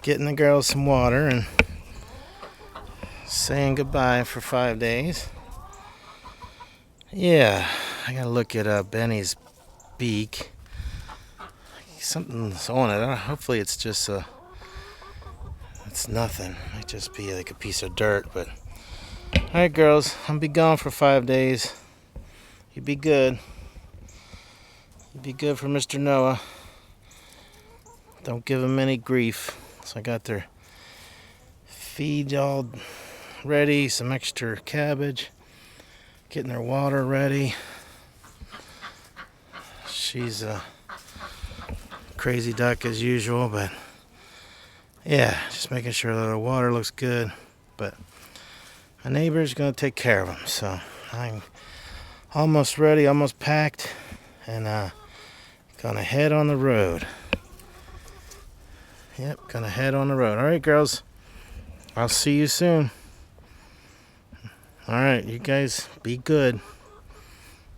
getting the girls some water and saying goodbye for 5 days. Yeah, I gotta look at Benny's beak. Something's on it. Hopefully it's just it's nothing. Might just be like a piece of dirt. But all right, girls, I'll be gone for 5 days. You be good. You be good for Mr. Noah. Don't give him any grief. So I got their feed all ready, some extra cabbage, getting their water ready. She's a crazy duck as usual, but yeah, just making sure that the water looks good. But my neighbor's gonna take care of them, so I'm almost ready, almost packed, and gonna head on the road. Yep, gonna head on the road. All right, girls, I'll see you soon. All right, you guys be good,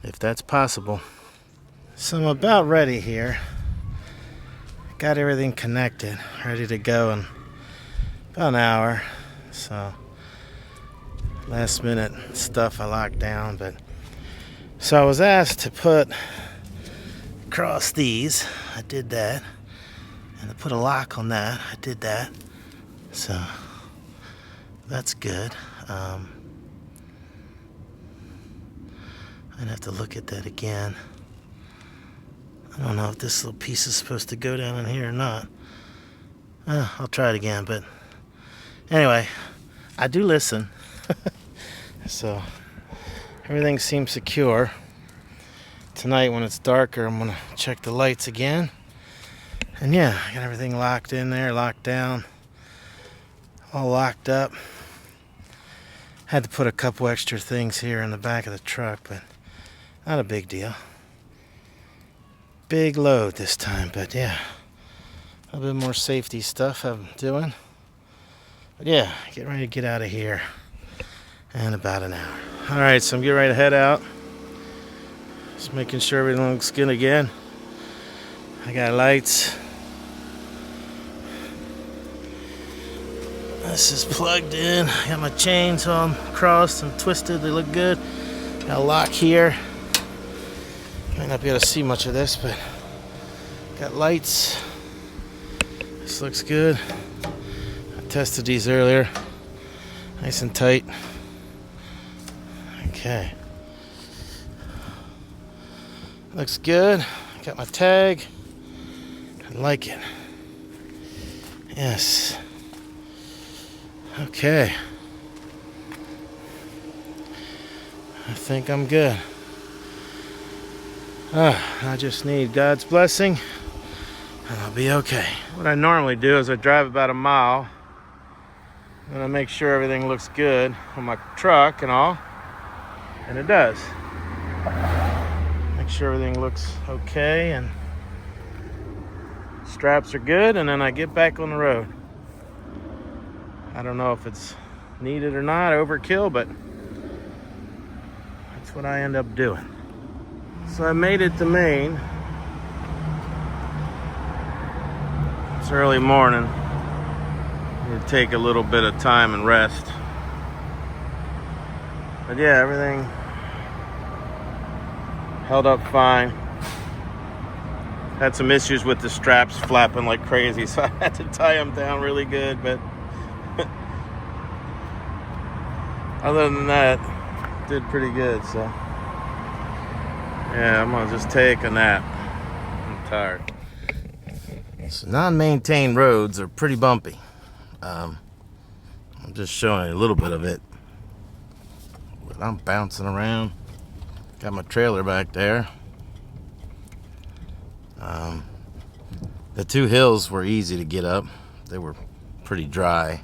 if that's possible. So I'm about ready here. Got everything connected, ready to go in about an hour. So last minute stuff I locked down, but so I was asked to put across these. I did that, and to put a lock on that. I did that. So that's good. I'd have to look at that again. I don't know if this little piece is supposed to go down in here or not. I'll try it again, but anyway, I do listen. So everything seems secure. Tonight when it's darker, I'm gonna check the lights again. And yeah, I got everything locked in there, locked down, all locked up. Had to put a couple extra things here in the back of the truck, but not a big deal. Big load this time, but yeah, a little bit more safety stuff I'm doing. But yeah, getting ready to get out of here in about an hour. All right, so I'm getting ready to head out. Just making sure everything looks good again. I got lights. This is plugged in. I got my chains all crossed and twisted. They look good. Got a lock here. Might not be able to see much of this, but got lights. This looks good. I tested these earlier. Nice and tight. Okay. Looks good. Got my tag. I like it. Yes. Okay. I think I'm good. I just need God's blessing and I'll be okay. What I normally do is I drive about a mile and I make sure everything looks good on my truck and all, and it does. Make sure everything looks okay and straps are good, and then I get back on the road. I don't know if it's needed or not, overkill, but that's what I end up doing. So I made it to Maine. It's early morning. I'm gonna take a little bit of time and rest. But yeah, everything held up fine. Had some issues with the straps flapping like crazy, so I had to tie them down really good, but other than that, did pretty good. So yeah, I'm gonna just take a nap. I'm tired. So non-maintained roads are pretty bumpy. I'm just showing you a little bit of it. But I'm bouncing around. Got my trailer back there. The two hills were easy to get up. They were pretty dry.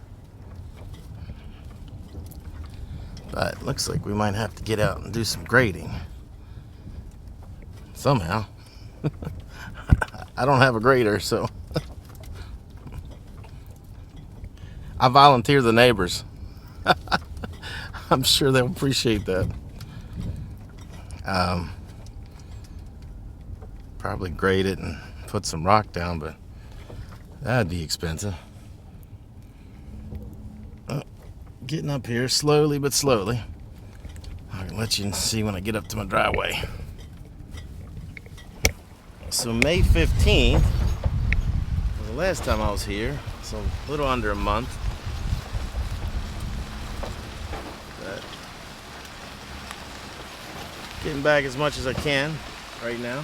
But looks like we might have to get out and do some grading. Somehow. I don't have a grader, so I volunteer the neighbors. I'm sure they'll appreciate that. Probably grade it and put some rock down, but that'd be expensive. Getting up here slowly but slowly. I can let you see when I get up to my driveway. So May 15th was the last time I was here. So a little under a month. But getting back as much as I can right now.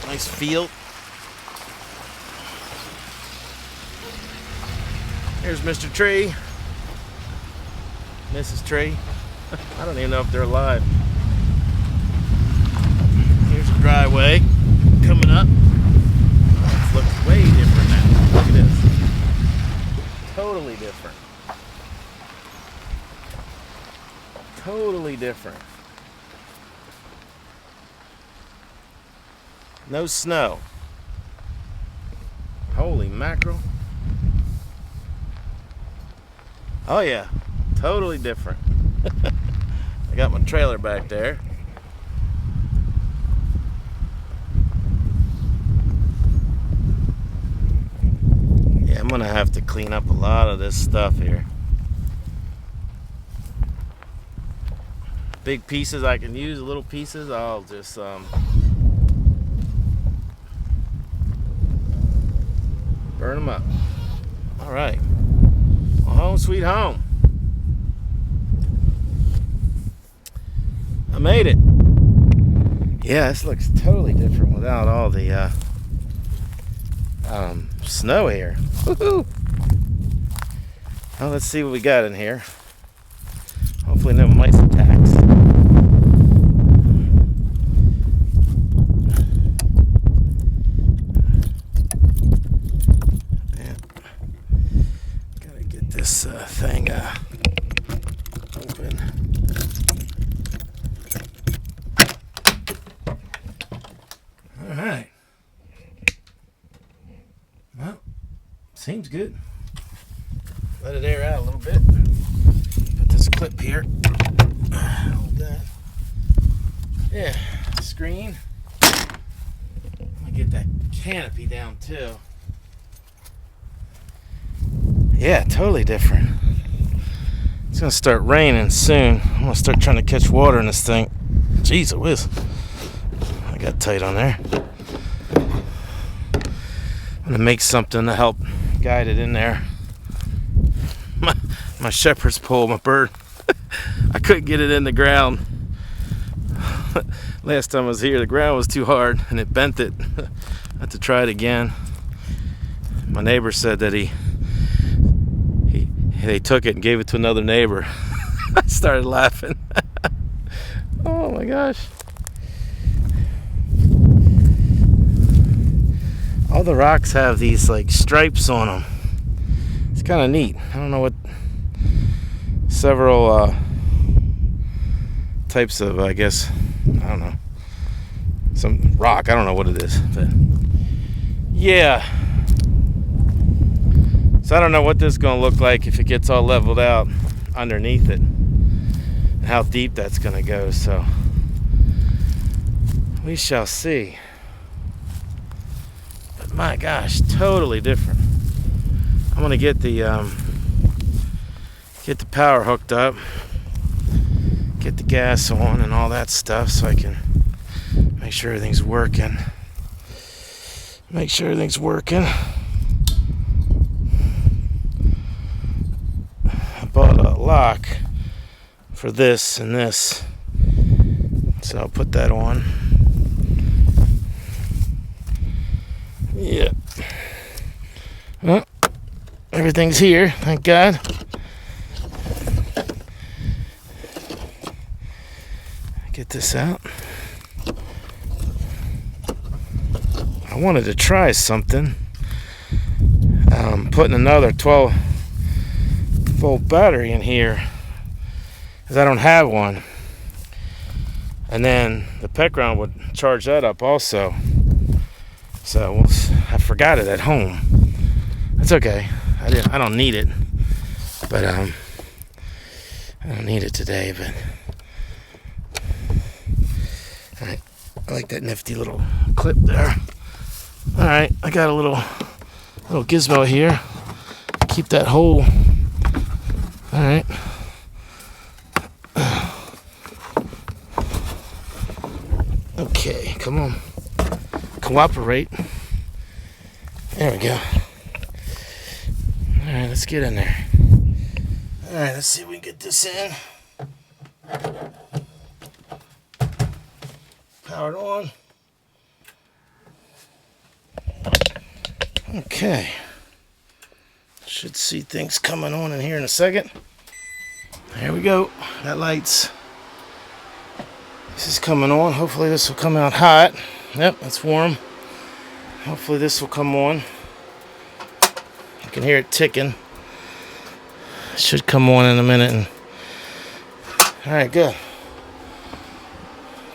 Nice field. Here's Mr. Tree. Mrs. Tree. I don't even know if they're alive. Here's the driveway coming up. It looks way different now. Look at this. Totally different. Totally different. No snow. Holy mackerel. Oh yeah, totally different. I got my trailer back there. Yeah, I'm gonna have to clean up a lot of this stuff here. Big pieces I can use, little pieces I'll just burn them up. All right. Home sweet home. I made it. Yeah, this looks totally different without all the snow here. Woohoo! Well, let's see what we got in here. Hopefully no mice attacks. This thing open. All right. Well, seems good. Let it air out a little bit. Put this clip here. Hold that. Yeah, screen. I'm gonna get that canopy down too. Yeah, totally different. It's gonna start raining soon. I'm gonna start trying to catch water in this thing. Jeez, it whiz. I got tight on there. I'm gonna make something to help guide it in there. My shepherd's pole, my bird. I couldn't get it in the ground. Last time I was here, the ground was too hard and it bent it. I had to try it again. My neighbor said that they took it and gave it to another neighbor. I started laughing. Oh my gosh. All the rocks have these like stripes on them. It's kind of neat. I don't know what several types of, I guess, I don't know, some rock. I don't know what it is, but yeah. So I don't know what this is going to look like if it gets all leveled out underneath it, and how deep that's going to go. So we shall see. But my gosh, totally different. I'm going to get the power hooked up, get the gas on and all that stuff so I can make sure everything's working. Make sure everything's working. Bought a lock for this and this, so I'll put that on. Yeah. Well, everything's here, thank God. Get this out. I wanted to try something. Putting another 12-volt battery in here, because I don't have one, and then the pet ground would charge that up also. So I forgot it at home. That's okay. I don't need it, but I don't need it today. But I like that nifty little clip there. All right, I got a little gizmo here. keep that hole. Alright. Okay, come on. Cooperate. There we go. Alright, let's get in there. Alright, let's see if we can get this in. Powered on. Okay. Should see things coming on in here in a second. There we go. That light's. This is coming on. Hopefully this will come out hot. Yep, it's warm. Hopefully this will come on. You can hear it ticking. It should come on in a minute. Alright, good.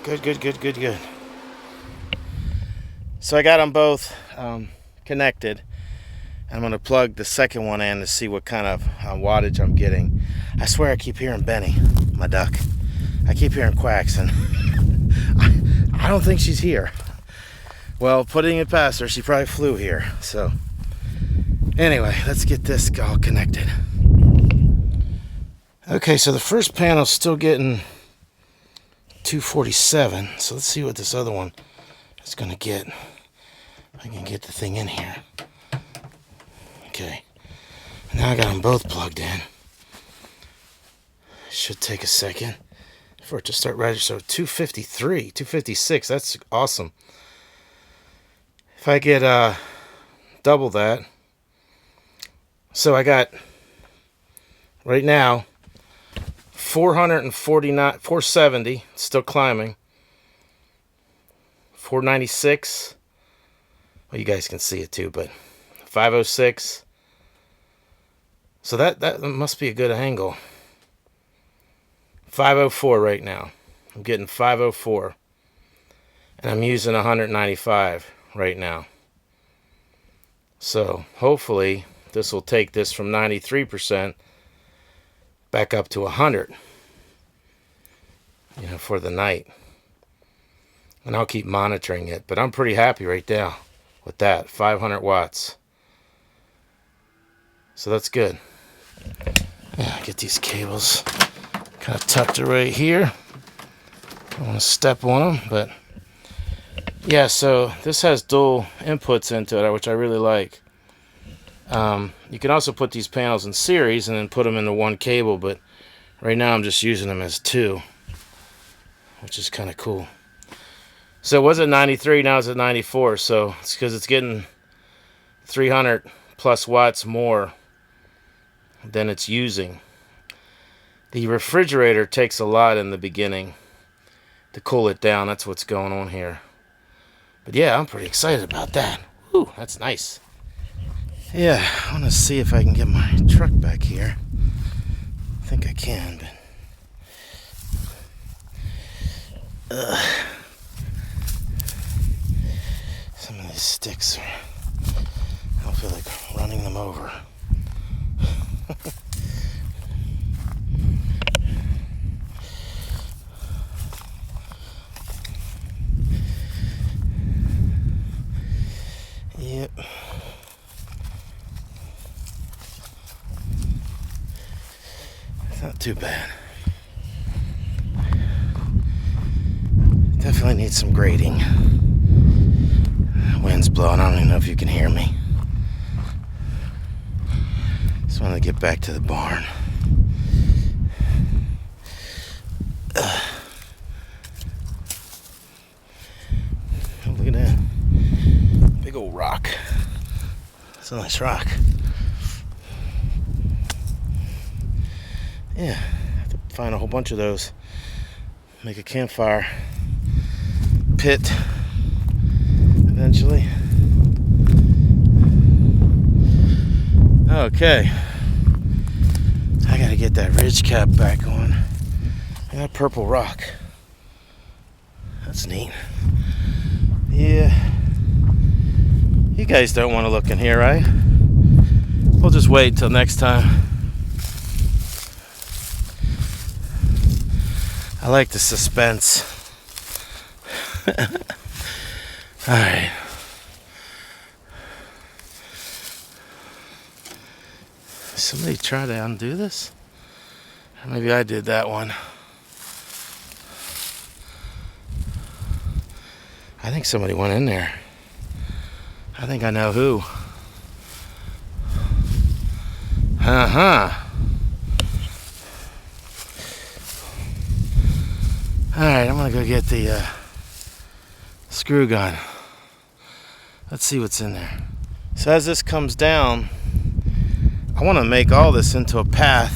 Good. So I got them both connected. I'm going to plug the second one in to see what kind of wattage I'm getting. I swear I keep hearing Benny, my duck. I keep hearing quacks, and I don't think she's here. Well, putting it past her, she probably flew here. So anyway, let's get this all connected. Okay, so the first panel's still getting 247. So let's see what this other one is going to get. I can get the thing in here. Okay, now I got them both plugged in. Should take a second for it to start registering. So 253, 256, that's awesome. If I get double that, so I got right now 449, 470, still climbing. 496. Well, you guys can see it too, but 506. So that must be a good angle. 504 right now. I'm getting 504. And I'm using 195 right now. So hopefully this will take this from 93% back up to 100. You know, for the night. And I'll keep monitoring it. But I'm pretty happy right now with that. 500 watts. So that's good. Yeah, get these cables kind of tucked away here. I want to step on them, but yeah, so this has dual inputs into it, which I really like. You can also put these panels in series and then put them into one cable, but right now I'm just using them as two, which is kind of cool. So it was at 93, now it's at 94, so it's because it's getting 300 plus watts more than it's using. The refrigerator takes a lot in the beginning to cool it down. That's what's going on here. But yeah, I'm pretty excited about that. Ooh, that's nice. Yeah, I want to see if I can get my truck back here. I think I can, but some of these sticks are, I don't feel like running them over. Yep. It's not too bad. Definitely needs some grading. Wind's blowing. I don't even know if you can hear me. Just want to get back to the barn. Oh, look at that. Big old rock. That's a nice rock. Yeah, I have to find a whole bunch of those. Make a campfire pit eventually. Okay. I gotta get that ridge cap back on. I got purple rock. That's neat. Yeah. You guys don't want to look in here, right? We'll just wait till next time. I like the suspense. Alright. Somebody try to undo this? Or maybe I did that one. I think somebody went in there. I think I know who. Alright, I'm gonna go get the screw gun. Let's see what's in there. So as this comes down, I want to make all this into a path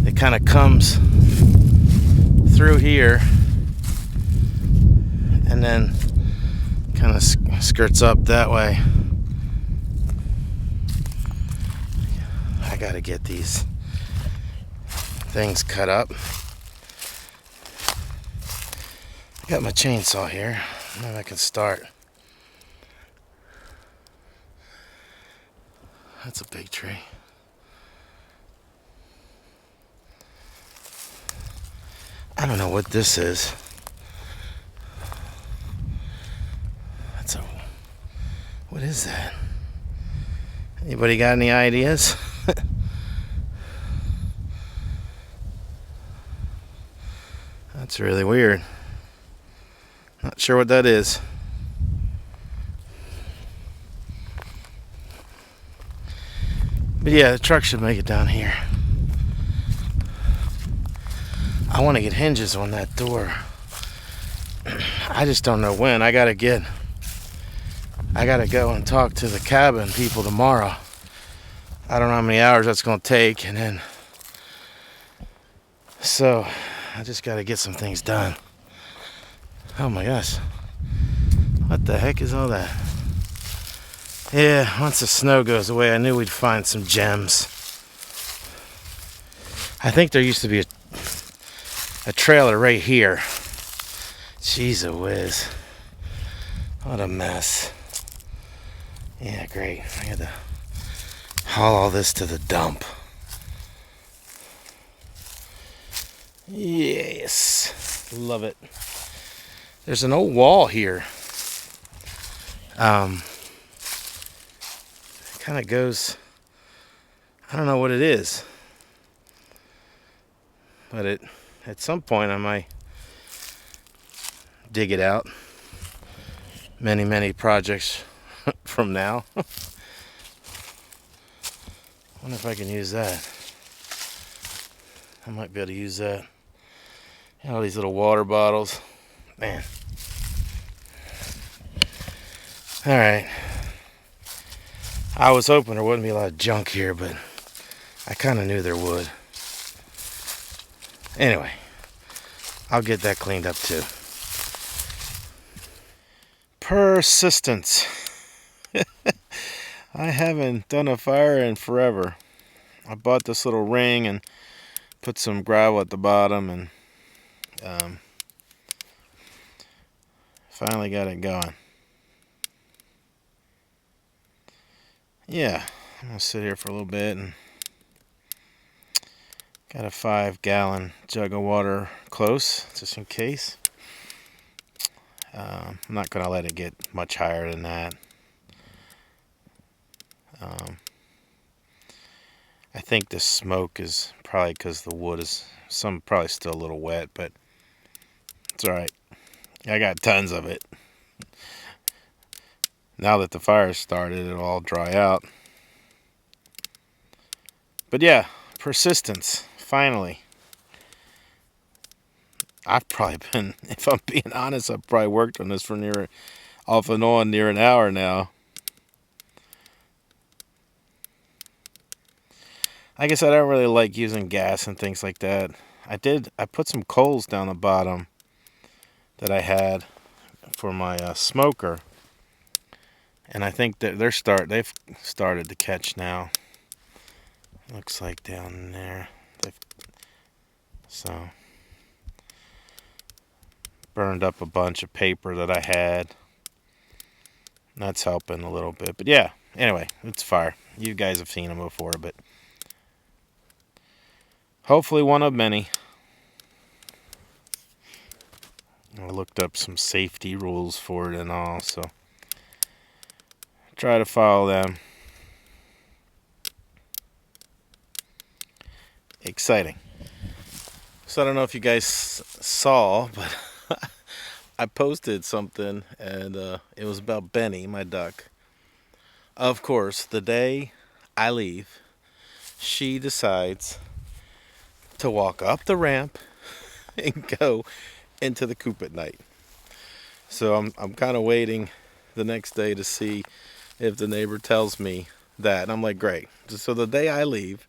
that kind of comes through here and then kind of skirts up that way. I gotta get these things cut up. I got my chainsaw here. Maybe I can start. That's a big tree. I don't know what this is. What is that? Anybody got any ideas? That's really weird. Not sure what that is. But yeah, the truck should make it down here. I want to get hinges on that door. I just don't know when. I gotta go and talk to the cabin people tomorrow. I don't know how many hours that's gonna take, and then so I just gotta get some things done. Oh my gosh. What the heck is all that? Yeah, once the snow goes away, I knew we'd find some gems. I think there used to be a trailer right here. Jeez whiz. What a mess. Yeah, great. I had to haul all this to the dump. Yes. Love it. There's an old wall here. It kind of goes, I don't know what it is. But at some point I might dig it out. Many projects from now. Wonder if I can use that. I might be able to use that. All these little water bottles. Man. Alright. I was hoping there wouldn't be a lot of junk here, but I kind of knew there would. Anyway, I'll get that cleaned up too. Persistence. I haven't done a fire in forever. I bought this little ring and put some gravel at the bottom and finally got it going. Yeah, I'm gonna sit here for a little bit and got a 5-gallon jug of water close, just in case. I'm not gonna let it get much higher than that. I think the smoke is probably because the wood is probably still a little wet, but it's alright. I got tons of it. Now that the fire started, it'll all dry out. But yeah, persistence. Finally. I've probably been, if I'm being honest, I've probably worked on this for off and on near an hour now. I guess I don't really like using gas and things like that. I put some coals down the bottom that I had for my smoker. And I think that they've started to catch now. Looks like down there. So burned up a bunch of paper that I had. That's helping a little bit. But yeah, anyway, it's fire. You guys have seen them before, but hopefully one of many. I looked up some safety rules for it and all, so try to follow them. exciting. So I don't know if you guys saw, but I posted something, and it was about Benny, my duck. Of course, the day I leave, she decides to walk up the ramp and go into the coop at night. So I'm kind of waiting the next day to see if the neighbor tells me that. And I'm like, great. So the day I leave,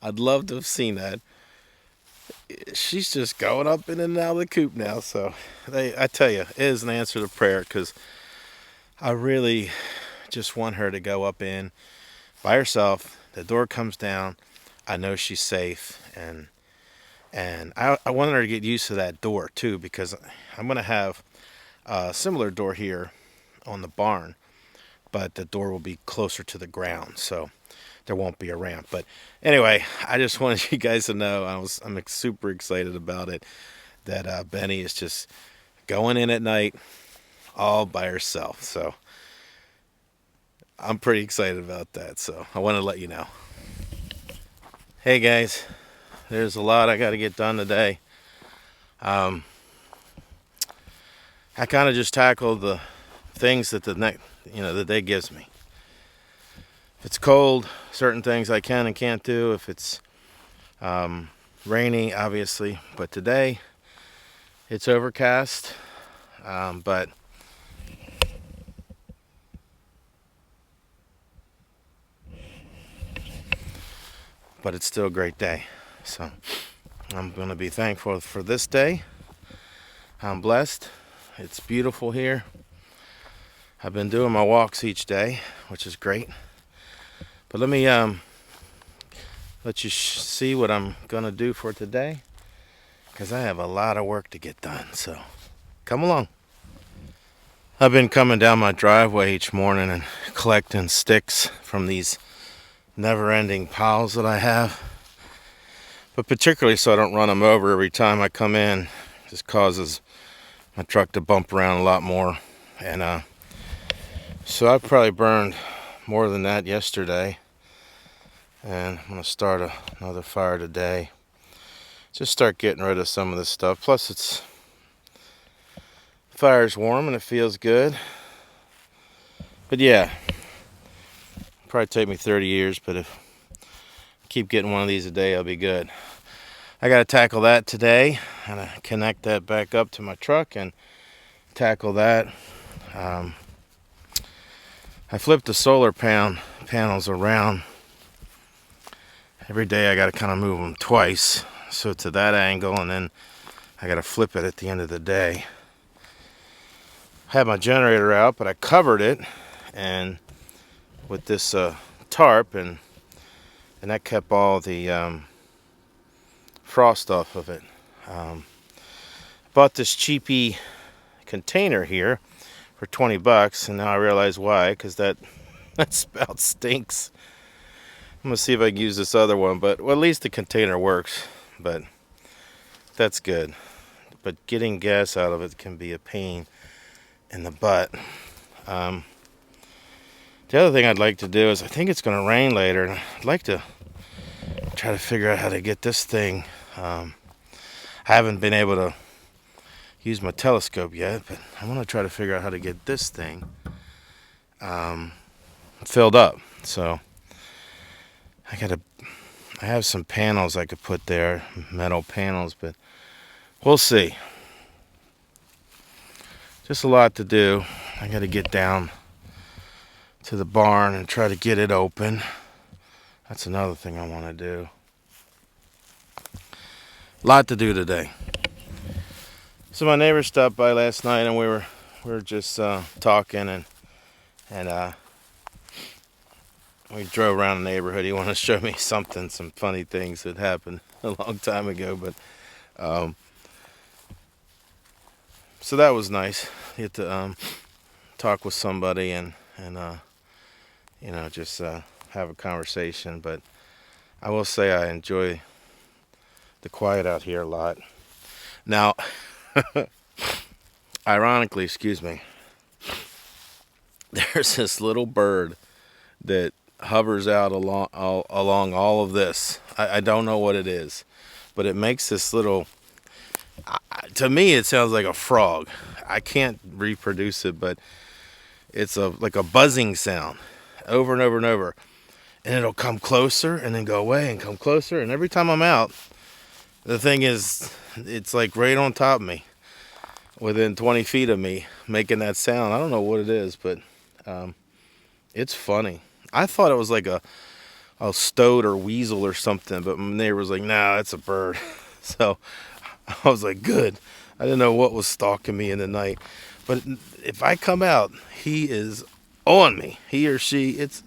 I'd love to have seen that. She's just going up in and out of the coop now. So I tell you, it is an answer to prayer, because I really just want her to go up in by herself. The door comes down. I know she's safe, and I want her to get used to that door too, because I'm gonna have a similar door here on the barn, but the door will be closer to the ground, so there won't be a ramp. But anyway, I just wanted you guys to know I'm super excited about it, that Benny is just going in at night all by herself. So I'm pretty excited about that. So I want to let you know. Hey guys, there's a lot I got to get done today. I kind of just tackled the things that the day gives me. If it's cold, certain things I can and can't do. If it's rainy, obviously. But today, it's overcast. But it's still a great day. So I'm going to be thankful for this day. I'm blessed. It's beautiful here. I've been doing my walks each day, which is great. But let me let you see what I'm going to do for today, because I have a lot of work to get done. So come along. I've been coming down my driveway each morning and collecting sticks from these never-ending piles that I have. But particularly so I don't run them over every time I come in. It just causes my truck to bump around a lot more. And so I probably burned more than that yesterday. And I'm going to start another fire today. Just start getting rid of some of this stuff. Plus fire's warm and it feels good. But yeah, probably take me 30 years, but if I keep getting one of these a day, I'll be good. I got to tackle that today, and connect that back up to my truck and tackle that. I flipped the solar panels around. Every day I got to kind of move them twice, so to that angle, and then I got to flip it at the end of the day. I had my generator out, but I covered it and with this tarp, and that kept all the frost off of it. Bought this cheapy container here for $20, and now I realize why, because that spout stinks. I'm gonna see if I can use this other one, but at least the container works, but that's good. But getting gas out of it can be a pain in the butt. The other thing I'd like to do is, I think it's going to rain later, and I'd like to try to figure out how to get this thing. I haven't been able to use my telescope yet, but I want to try to figure out how to get this thing filled up. So I have some panels I could put there, metal panels, but we'll see. Just a lot to do. I got to get down to the barn and try to get it open. That's another thing I want to do. A lot to do today. So my neighbor stopped by last night, and we were just talking, and we drove around the neighborhood. He wanted to show me some funny things that happened a long time ago, but so that was nice. Get to talk with somebody and just have a conversation. But I will say I enjoy the quiet out here a lot. Now, ironically, excuse me, there's this little bird that hovers out along all of this. I don't know what it is, but it makes this little, to me it sounds like a frog. I can't reproduce it, but it's like a buzzing sound over and over and over. And it'll come closer and then go away and come closer. And every time I'm out, the thing is, it's like right on top of me, within 20 feet of me, making that sound. I don't know what it is, but it's funny. I thought it was like a stoat or weasel or something, but my neighbor was like, "Nah, it's a bird." So I was like, good. I didn't know what was stalking me in the night. But if I come out, he is on me. He or she, it's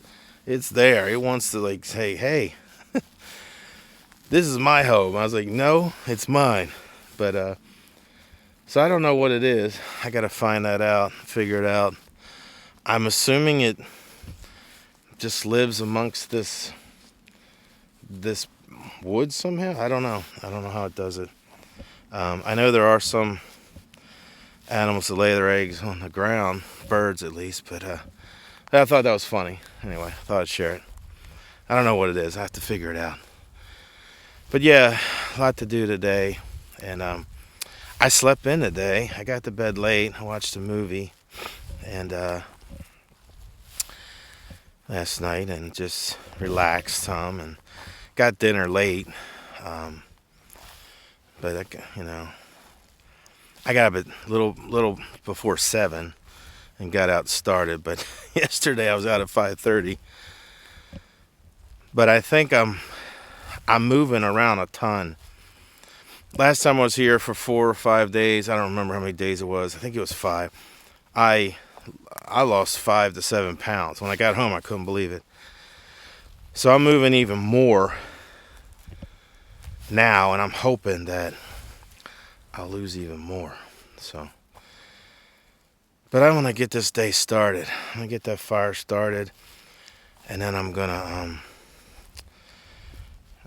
there. It wants to like say, "Hey, this is my home." I was like, "No, it's mine." But so I don't know what it is. I got to find that out, figure it out. I'm assuming it just lives amongst this wood somehow. I don't know how it does it. I know there are some animals that lay their eggs on the ground, birds at least, but I thought that was funny. Anyway, I thought I'd share it. I don't know what it is. I have to figure it out. But yeah, a lot to do today. And I slept in today. I got to bed late. I watched a movie and last night and just relaxed some and got dinner late. But I got up a little before 7 and got out started. But yesterday I was out at 5:30. But I think I'm moving around a ton. Last time I was here for 4 or 5 days, I don't remember how many days it was. I think it was 5. I lost 5 to 7 pounds. When I got home, I couldn't believe it. So I'm moving even more now, and I'm hoping that I'll lose even more. So, but I want to get this day started. I'm gonna get that fire started, and then I'm gonna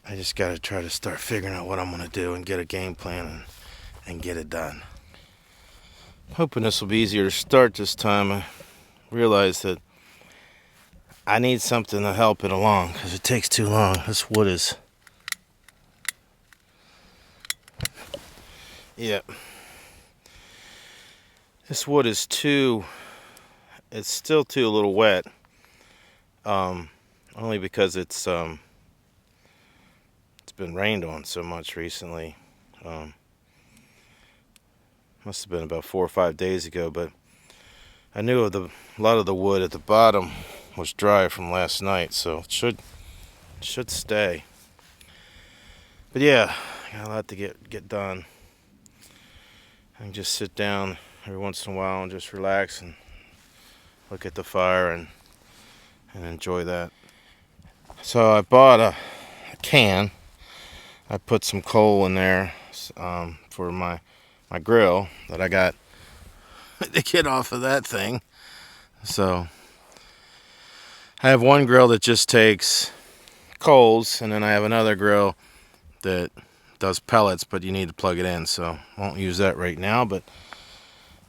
I just gotta try to start figuring out what I'm gonna do and get a game plan and get it done. Hoping this will be easier to start this time. I realized that I need something to help it along because it takes too long. This wood is, yeah, this wood is it's still too a little wet. Only because it's been rained on so much recently. Must have been about 4 or 5 days ago, but I knew a lot of the wood at the bottom was dry from last night, so it should stay. But yeah, I got a lot to get done. I can just sit down every once in a while and just relax and look at the fire and enjoy that. So I bought a can. I put some coal in there for my grill that I got to get off of that thing. So I have one grill that just takes coals, and then I have another grill that does pellets, but you need to plug it in, so I won't use that right now. But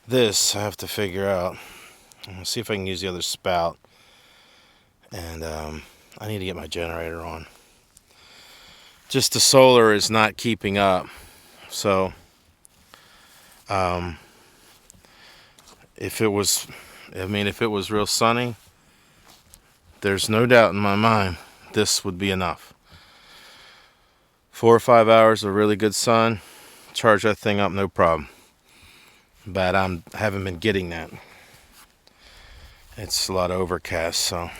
this I have to figure out. I'm gonna see if I can use the other spout, and I need to get my generator on. Just the solar is not keeping up, so if it was real sunny, there's no doubt in my mind this would be enough. 4 or 5 hours of really good sun, charge that thing up, no problem. But I haven't been getting that. It's a lot of overcast, so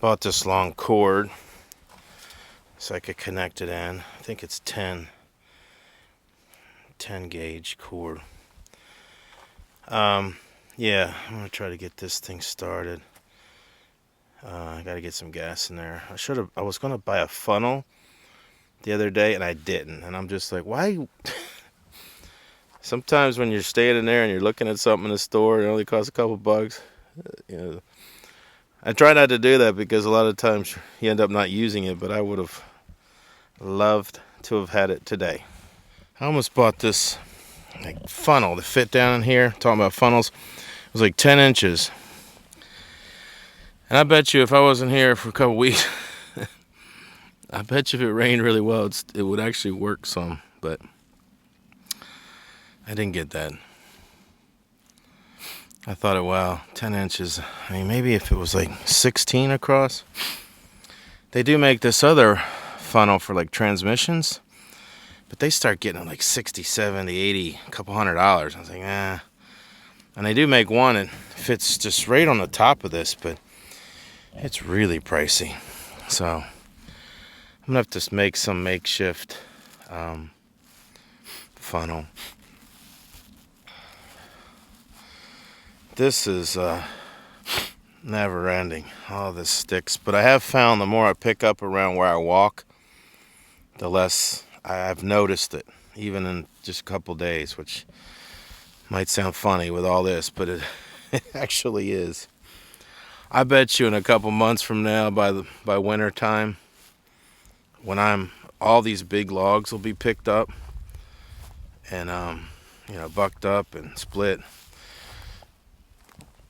bought this long cord so I could connect it in. I think it's 10 gauge cord. Yeah, I'm gonna try to get this thing started. I gotta get some gas in there. I was gonna buy a funnel the other day and I didn't, and I'm just like, why? Sometimes when you're standing there and you're looking at something in the store, it only costs a couple bucks. I try not to do that because a lot of times you end up not using it, but I would have loved to have had it today. I almost bought this funnel to fit down in here. Talking about funnels, it was like 10 inches. And I bet you if I wasn't here for a couple weeks, I bet you if it rained really well, it would actually work some. But I didn't get that. I thought, wow, 10 inches. I mean, maybe if it was like 16 across. They do make this other funnel for like transmissions, but they start getting like 60, 70, 80, a couple $100. I was like, eh. And they do make one that fits just right on the top of this, but it's really pricey. So I'm gonna have to make some makeshift funnel. This is never ending, all this sticks. But I have found the more I pick up around where I walk, the less I've noticed it, even in just a couple days, which might sound funny with all this, but it actually is. I bet you in a couple months from now, by winter time, when all these big logs will be picked up and bucked up and split.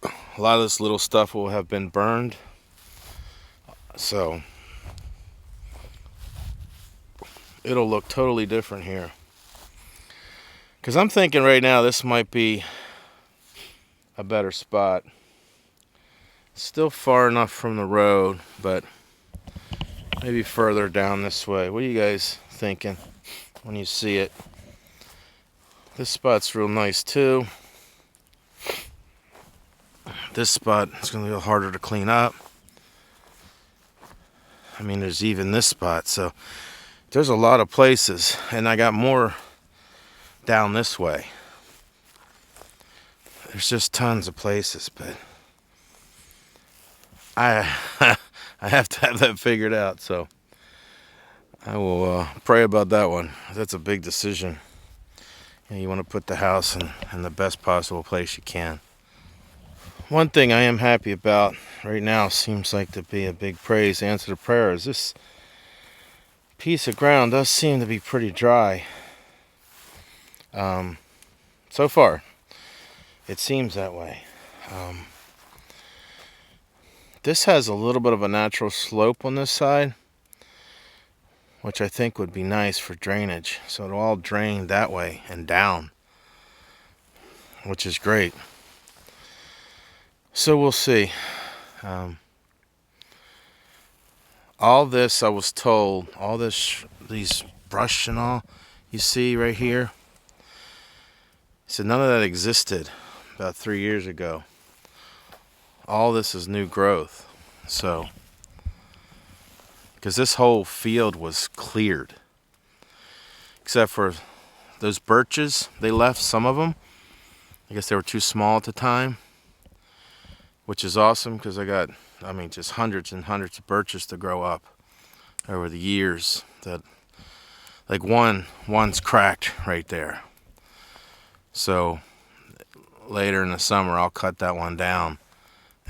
A lot of this little stuff will have been burned, so it'll look totally different here. Because I'm thinking right now this might be a better spot. Still far enough from the road, but maybe further down this way. What are you guys thinking when you see it? This spot's real nice too. This spot is going to be a little harder to clean up. I mean, there's even this spot, so there's a lot of places, and I got more down this way. There's just tons of places, but I have to have that figured out, so I will pray about that one. That's a big decision. You want to put the house in the best possible place you can. One thing I am happy about right now, seems like to be a big praise, answer to prayer, is this piece of ground does seem to be pretty dry. So far, it seems that way. This has a little bit of a natural slope on this side, which I think would be nice for drainage. So it'll all drain that way and down, which is great. So we'll see. All this, I was told, all these brush and all you see right here, he said none of that existed about 3 years ago. All this is new growth. So, because this whole field was cleared, except for those birches, they left some of them. I guess they were too small at the time, which is awesome because I got, just hundreds and hundreds of birches to grow up over the years. That, like one's cracked right there. So later in the summer, I'll cut that one down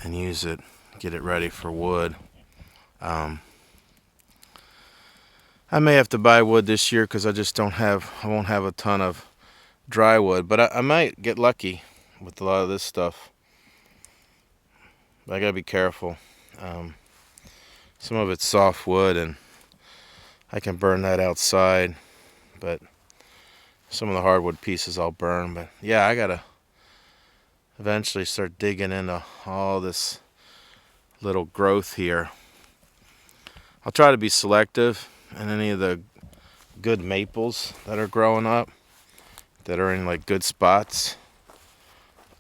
and use it, get it ready for wood. I may have to buy wood this year because I won't have a ton of dry wood, but I might get lucky with a lot of this stuff. But I gotta be careful. Some of it's soft wood and I can burn that outside, but some of the hardwood pieces I'll burn. But yeah, I gotta eventually start digging into all this little growth here. I'll try to be selective in any of the good maples that are growing up, that are in like good spots.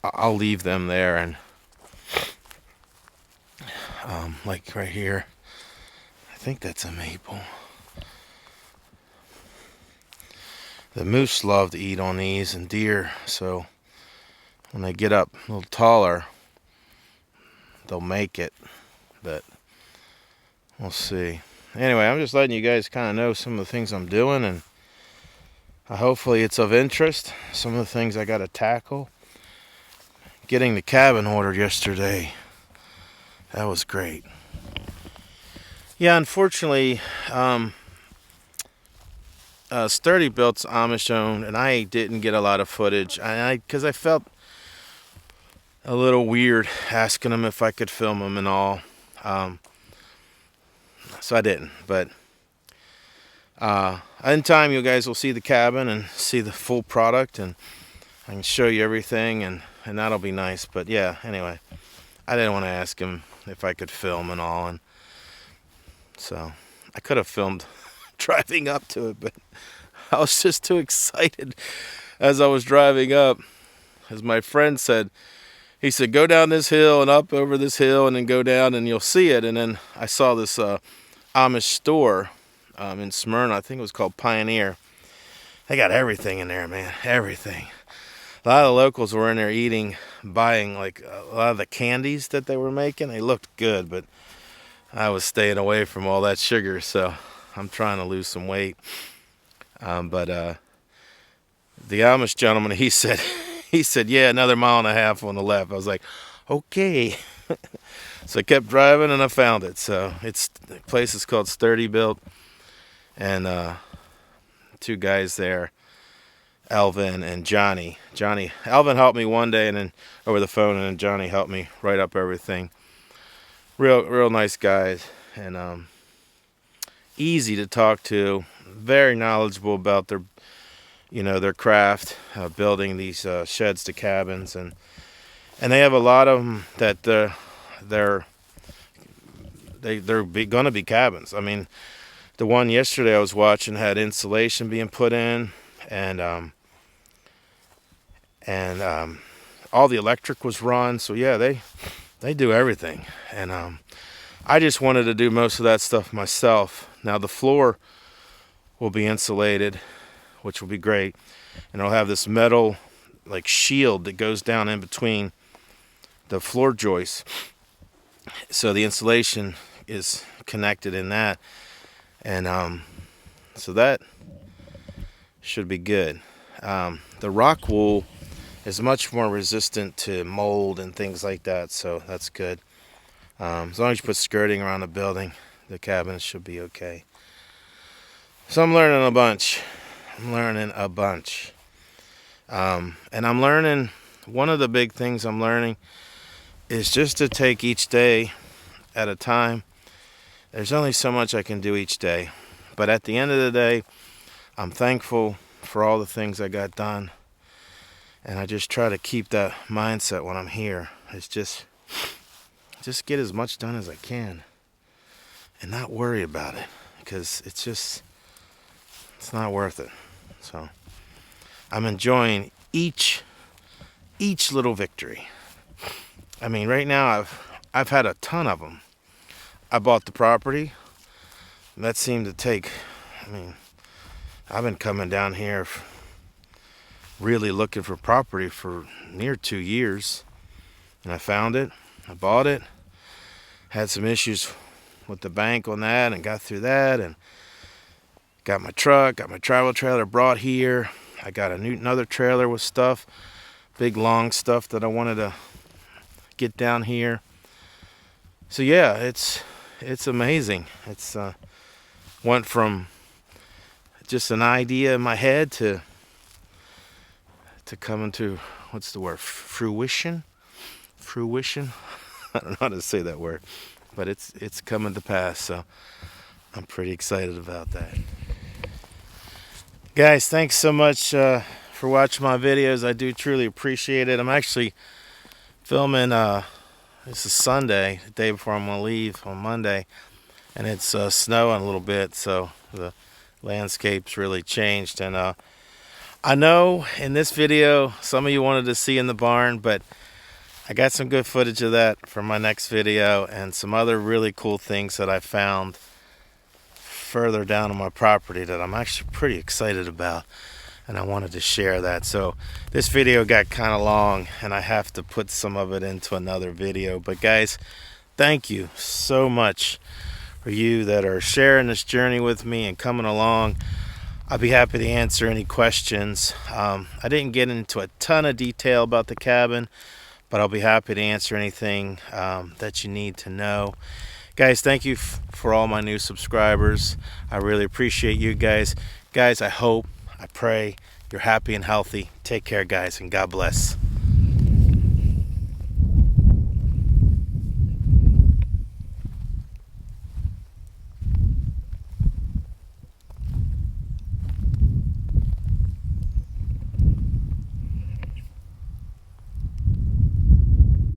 I'll leave them there, and like right here, I think that's a maple. The moose love to eat on these, and deer, so when they get up a little taller, they'll make it, but we'll see. Anyway, I'm just letting you guys kind of know some of the things I'm doing, and hopefully it's of interest. Some of the things I got to tackle. Getting the cabin ordered yesterday, that was great. Yeah, unfortunately, Sturdy Built's Amish owned, and I didn't get a lot of footage, because I felt a little weird asking them if I could film them and all. So I didn't. But in time, you guys will see the cabin and see the full product, and I can show you everything, and that'll be nice. But yeah, anyway, I didn't want to ask him if I could film and all, and so I could have filmed driving up to it, but I was just too excited as I was driving up. As my friend said, he said, go down this hill and up over this hill and then go down and you'll see it. And then I saw this Amish store in Smyrna. I think it was called Pioneer. They got everything in there, man. Everything. A lot of the locals were in there eating, buying like a lot of the candies that they were making. They looked good, but I was staying away from all that sugar, so I'm trying to lose some weight. But the Amish gentleman, he said, yeah, another mile and a half on the left. I was like, okay. So I kept driving and I found it. So the place is called Sturdy Built, and two guys there, Alvin and Johnny. Alvin helped me one day and then over the phone, and then Johnny helped me write up everything. Real nice guys, and easy to talk to, very knowledgeable about their craft, building these sheds to cabins, and they have a lot of them that they're going to be cabins. I mean, the one yesterday I was watching had insulation being put in, and all the electric was run. So yeah, they do everything, and I just wanted to do most of that stuff myself. Now the floor will be insulated, which will be great, and it'll have this metal like shield that goes down in between the floor joists, so the insulation is connected in that, and so that should be good. The rock wool is much more resistant to mold and things like that, so that's good. As long as you put skirting around the building, the cabin should be okay. So I'm learning a bunch. And I'm learning, one of the big things I'm learning is just to take each day at a time. There's only so much I can do each day, but at the end of the day, I'm thankful for all the things I got done, and I just try to keep that mindset when I'm here. It's just get as much done as I can and not worry about it, because it's not worth it. So I'm enjoying each little victory. I mean, right now I've had a ton of them. I bought the property. That seemed to take, I've been coming down here really looking for property for near 2 years, and I found it. I bought it. Had some issues with the bank on that, and got through that, and got my truck, got my travel trailer brought here. I got another trailer with stuff, big long stuff that I wanted to get down here. So yeah, it's amazing. It's went from just an idea in my head to coming to, what's the word, fruition. I don't know how to say that word, but it's coming to pass. So I'm pretty excited about that. Guys, thanks so much for watching my videos. I do truly appreciate it. I'm actually filming, this is Sunday, the day before I'm going to leave on Monday, and it's snowing a little bit, so the landscape's really changed. And I know in this video some of you wanted to see in the barn, but I got some good footage of that for my next video, and some other really cool things that I found further down on my property that I'm actually pretty excited about, and I wanted to share that. So this video got kind of long, and I have to put some of it into another video. But guys, thank you so much for you that are sharing this journey with me and coming along. I'll be happy to answer any questions. I didn't get into a ton of detail about the cabin, but I'll be happy to answer anything that you need to know. Guys, thank you for all my new subscribers. I really appreciate you guys. Guys, I hope, I pray you're happy and healthy. Take care, guys, and God bless.